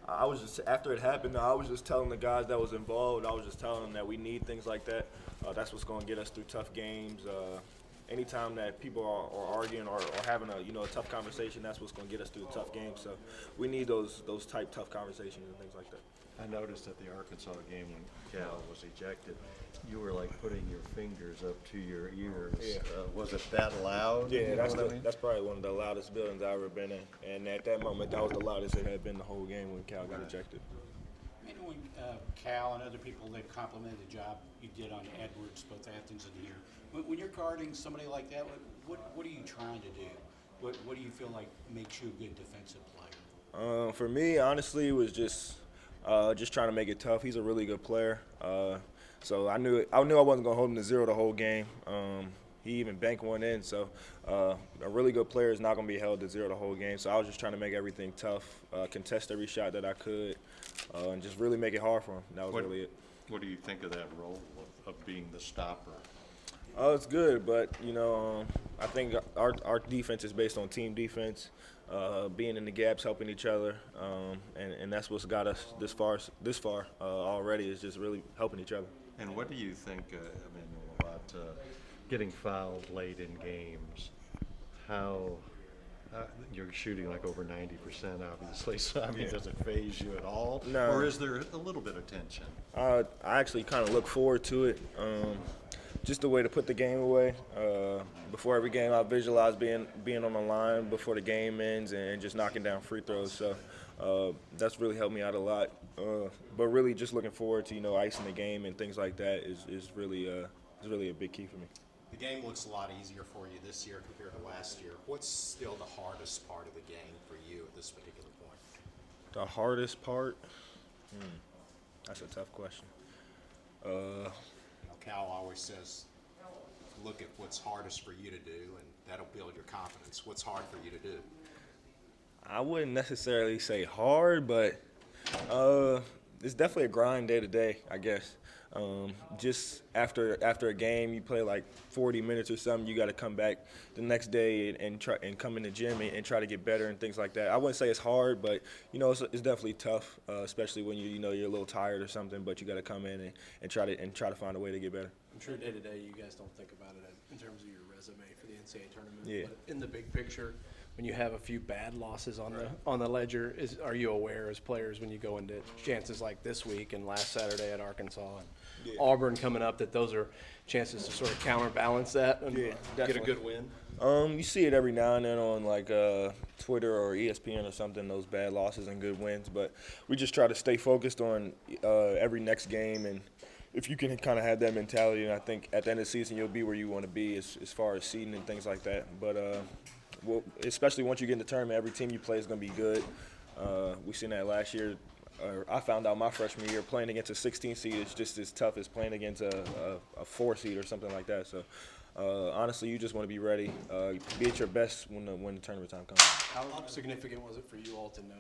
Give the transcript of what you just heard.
I was just after it happened. I was just telling the guys that was involved. I was just telling them that we need things like that. That's what's going to get us through tough games. Anytime that people are arguing or having a tough conversation, that's what's going to get us through the tough games. So we need those type tough conversations and things like that. I noticed at the Arkansas game when Cal was ejected, you were like putting your fingers up to your ears. Yeah. Was it that loud? Yeah, I mean? that's probably one of the loudest buildings I've ever been in. And at that moment, that was the loudest it had been the whole game when Cal got ejected. Maybe when Cal and other people, they've complimented the job you did on Edwards, both Athens and here. When you're guarding somebody like that, what are you trying to do? What do you feel like makes you a good defensive player? For me, honestly, it was just trying to make it tough. He's a really good player. So I knew I wasn't going to hold him to 0 the whole game. He even banked one in. So a really good player is not going to be held to 0 the whole game. So I was just trying to make everything tough, contest every shot that I could, and just really make it hard for him. That was really it. What do you think of that role of being the stopper? Oh, it's good, but I think our defense is based on team defense, being in the gaps, helping each other, and that's what's got us this far already. Is just really helping each other. And what do you think, Immanuel, about getting fouled late in games? How you're shooting like over 90%, obviously. So I mean, does it phase you at all, No. or is there a little bit of tension? I actually kind of look forward to it. Just a way to put the game away. Before every game, I visualize being on the line before the game ends and just knocking down free throws. So that's really helped me out a lot. But really, just looking forward to icing the game and things like that is really a big key for me. The game looks a lot easier for you this year compared to last year. What's still the hardest part of the game for you at this particular point? The hardest part? That's a tough question. Cal always says, look at what's hardest for you to do, and that'll build your confidence. What's hard for you to do? I wouldn't necessarily say hard, but it's definitely a grind day to day, I guess. Just after a game, you play like 40 minutes or something. You got to come back the next day and try and come in the gym and try to get better and things like that. I wouldn't say it's hard, but it's definitely tough, especially when you're a little tired or something. But you got to come in and try to find a way to get better. I'm sure day to day you guys don't think about it in terms of your resume for the NCAA tournament. Yeah. But in the big picture, when you have a few bad losses on the ledger, are you aware as players when you go into chances like this week and last Saturday at Arkansas and Auburn coming up that those are chances to sort of counterbalance that and get a good win? You see it every now and then on like Twitter or ESPN or something, those bad losses and good wins. But we just try to stay focused on every next game, and if you can kind of have that mentality, and I think at the end of the season you'll be where you want to be as far as seeding and things like that. But especially once you get in the tournament, every team you play is going to be good. We seen that last year. I found out my freshman year playing against a 16 seed is just as tough as playing against a 4 seed or something like that. So honestly, you just want to be ready, be at your best when the tournament time comes. How significant was it for you all to know